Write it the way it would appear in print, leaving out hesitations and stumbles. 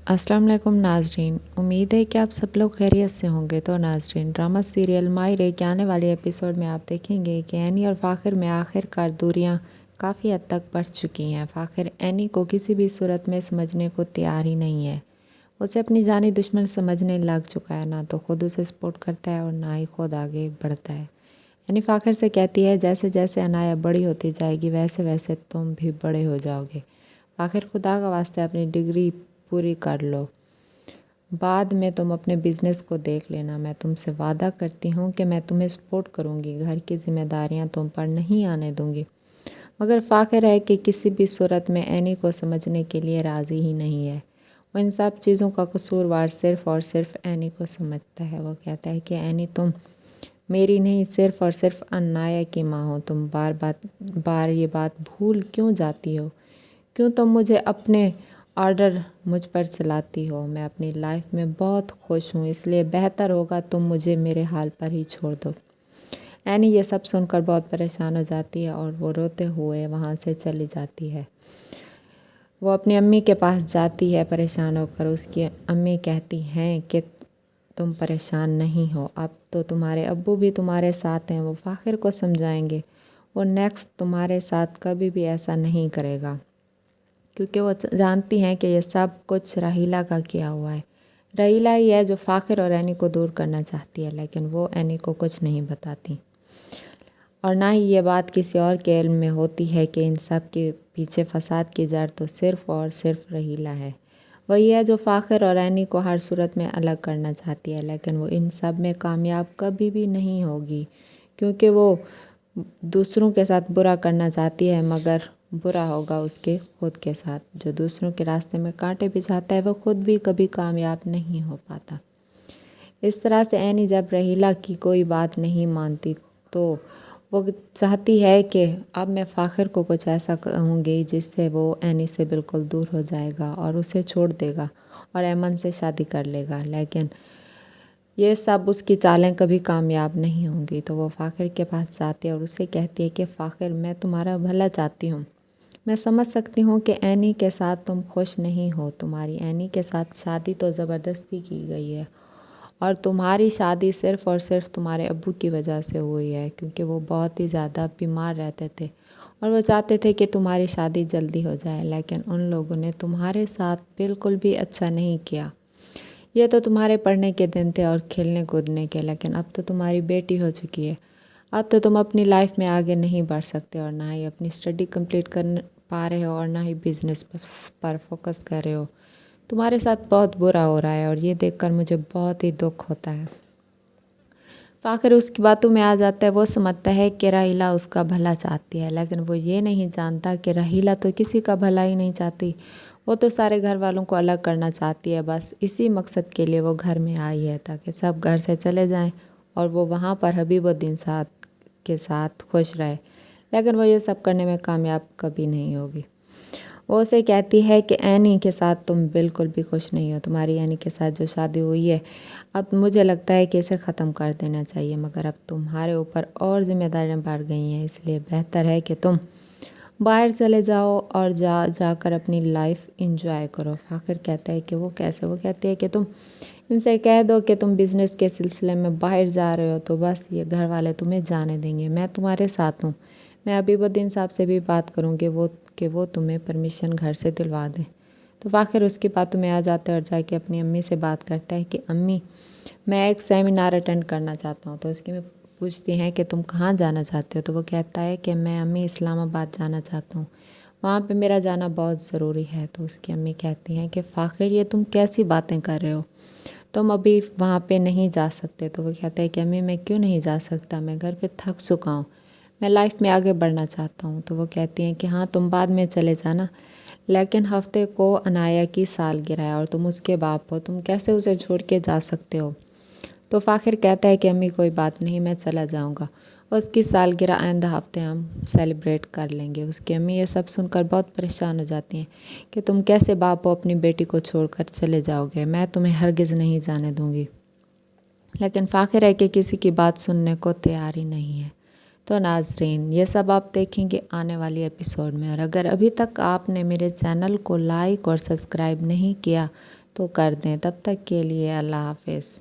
अस्सलाम वालेकुम नाजरीन, उम्मीद है कि आप सब लोग खैरियत से होंगे। तो नाजरीन, ड्रामा सीरियल मायरे के आने वाले एपिसोड में आप देखेंगे कि एनी और फ़ाखिर में आखिरकार दूरियां काफ़ी हद तक बढ़ चुकी हैं। फ़ाखिर एनी को किसी भी सूरत में समझने को तैयार ही नहीं है। उसे अपनी जानी दुश्मन समझने लग चुका है, ना तो खुद उसे सपोर्ट करता है और ना ही खुद आगे बढ़ता है। एनी फ़ाखिर से कहती है, जैसे जैसे अनाया बड़ी होती जाएगी वैसे वैसे तुम भी बड़े हो जाओगे। फ़ाखिर, खुदा का वास्ते अपनी डिग्री पूरी कर लो, बाद में तुम अपने बिज़नेस को देख लेना। मैं तुमसे वादा करती हूँ कि मैं तुम्हें सपोर्ट करूँगी, घर की जिम्मेदारियाँ तुम पर नहीं आने दूँगी। मगर फ़ाखिर है कि किसी भी सूरत में एनी को समझने के लिए राज़ी ही नहीं है। वो इन सब चीज़ों का कसूरवार सिर्फ़ और सिर्फ एनी को समझता है। वो कहता है कि एनी, तुम मेरी नहीं, सिर्फ़ और सिर्फ अनाया की माँ हो। तुम बार ये बात भूल क्यों जाती हो? क्यों तुम मुझे अपने ऑर्डर मुझ पर चलाती हो? मैं अपनी लाइफ में बहुत खुश हूँ, इसलिए बेहतर होगा तुम मुझे मेरे हाल पर ही छोड़ दो। एनी ये सब सुनकर बहुत परेशान हो जाती है और वो रोते हुए वहाँ से चली जाती है। वो अपनी अम्मी के पास जाती है परेशान होकर। उसकी अम्मी कहती हैं कि तुम परेशान नहीं हो, अब तो तुम्हारे अब्बू भी तुम्हारे साथ हैं, वो फ़ाखिर को समझाएंगे। वो नेक्स्ट तुम्हारे साथ कभी भी ऐसा नहीं करेगा, क्योंकि वो जानती हैं कि ये सब कुछ राहीला का किया हुआ है। राहीला ही है जो फ़ाखिर और एनी को दूर करना चाहती है, लेकिन वो एनी को कुछ नहीं बताती और ना ही ये बात किसी और के इल्म में होती है कि इन सब के पीछे फसाद की जड़ तो सिर्फ़ और सिर्फ राहीला है। वही है जो फ़ाखिर और एनी को हर सूरत में अलग करना चाहती है, लेकिन वो इन सब में कामयाब कभी भी नहीं होगी, क्योंकि वो दूसरों के साथ बुरा करना चाहती है, मगर बुरा होगा उसके खुद के साथ। जो दूसरों के रास्ते में कांटे बिछाता है वो खुद भी कभी कामयाब नहीं हो पाता। इस तरह से एनी जब राहीला की कोई बात नहीं मानती तो वो चाहती है कि अब मैं फ़ाखिर को कुछ ऐसा कहूँगी जिससे वो एनी से बिल्कुल दूर हो जाएगा और उसे छोड़ देगा और ऐमन से शादी कर लेगा। लेकिन ये सब उसकी चालें कभी कामयाब नहीं होंगी। तो वो फ़ाखिर के पास जाती है और उसे कहती है कि फ़ाखिर, मैं तुम्हारा भला चाहती हूँ। मैं समझ सकती हूँ कि एनी के साथ तुम खुश नहीं हो। तुम्हारी एनी के साथ शादी तो ज़बरदस्ती की गई है और तुम्हारी शादी सिर्फ़ और सिर्फ तुम्हारे अब्बू की वजह से हुई है, क्योंकि वो बहुत ही ज़्यादा बीमार रहते थे और वो चाहते थे कि तुम्हारी शादी जल्दी हो जाए। लेकिन उन लोगों ने तुम्हारे साथ बिल्कुल भी अच्छा नहीं किया। ये तो तुम्हारे पढ़ने के दिन थे और खेलने कूदने के, लेकिन अब तो तुम्हारी बेटी हो चुकी है। अब तो तुम अपनी लाइफ में आगे नहीं बढ़ सकते और ना ही अपनी स्टडी कंप्लीट कर पा रहे हो और ना ही बिज़नेस पर फोकस कर रहे हो। तुम्हारे साथ बहुत बुरा हो रहा है और ये देखकर मुझे बहुत ही दुख होता है। फ़ाखिर उसकी बातों में आ जाता है। वो समझता है कि राहीला उसका भला चाहती है, लेकिन वो ये नहीं जानता कि राहीला तो किसी का भला ही नहीं चाहती। वो तो सारे घर वालों को अलग करना चाहती है। बस इसी मकसद के लिए वो घर में आई है, ताकि सब घर से चले जाएं और वो वहाँ पर हबीबुद्दीन साहब के साथ खुश रहे। लेकिन वो ये सब करने में कामयाब कभी नहीं होगी। वो उसे कहती है कि एनी के साथ तुम बिल्कुल भी खुश नहीं हो। तुम्हारी एनी के साथ जो शादी हुई है, अब मुझे लगता है कि इसे ख़त्म कर देना चाहिए, मगर अब तुम्हारे ऊपर और जिम्मेदारियां बढ़ गई हैं, इसलिए बेहतर है कि तुम बाहर चले जाओ और जाकर अपनी लाइफ इंजॉय करो। फ़ाखिर कहता है कि वो कैसे? वो कहती है कि तुम इनसे कह दो कि तुम बिज़नेस के सिलसिले में बाहर जा रहे हो, तो बस ये घर वाले तुम्हें जाने देंगे। मैं तुम्हारे साथ हूँ। मैं हबीबुद्दीन साहब से भी बात करूँगी वो तुम्हें परमिशन घर से दिलवा दें। तो फ़ाखिर उसकी बातों में आ जाता है और जाके अपनी अम्मी से बात करता है कि अम्मी, मैं एक सेमिनार अटेंड करना चाहता हूँ। तो उसकी मैं पूछती हैं कि तुम कहाँ जाना चाहते हो? तो वो कहता है कि मैं अम्मी इस्लामाबाद जाना चाहता हूँ, वहाँ पे मेरा जाना बहुत ज़रूरी है। तो उसकी अम्मी कहती हैं कि फ़ाखिर, ये तुम कैसी बातें कर रहे हो? तुम अभी वहाँ पे नहीं जा सकते। तो वो कहता है कि अम्मी, मैं क्यों नहीं जा सकता? मैं घर पे थक चुका हूँ, मैं लाइफ में आगे बढ़ना चाहता हूँ। तो वो कहती हैं कि हाँ, तुम बाद में चले जाना, लेकिन हफ्ते को अनाया की सालगिरह है और तुम उसके बाप हो, तुम कैसे उसे छोड़ के जा सकते हो? तो फ़ाखिर कहता है कि अम्मी, कोई बात नहीं, मैं चला जाऊँगा, उसकी सालगिरह आइंदा हफ्ते हम सेलिब्रेट कर लेंगे। उसकी अम्मी ये सब सुनकर बहुत परेशान हो जाती हैं कि तुम कैसे बाप हो, अपनी बेटी को छोड़कर चले जाओगे? मैं तुम्हें हरगिज़ नहीं जाने दूँगी। लेकिन फ़ाखिर है कि किसी की बात सुनने को तैयार ही नहीं है। तो नाजरीन, ये सब आप देखेंगे आने वाली एपिसोड में। और अगर अभी तक आपने मेरे चैनल को लाइक और सब्सक्राइब नहीं किया تو کر دیں۔ تب تک کے لیے اللہ حافظ۔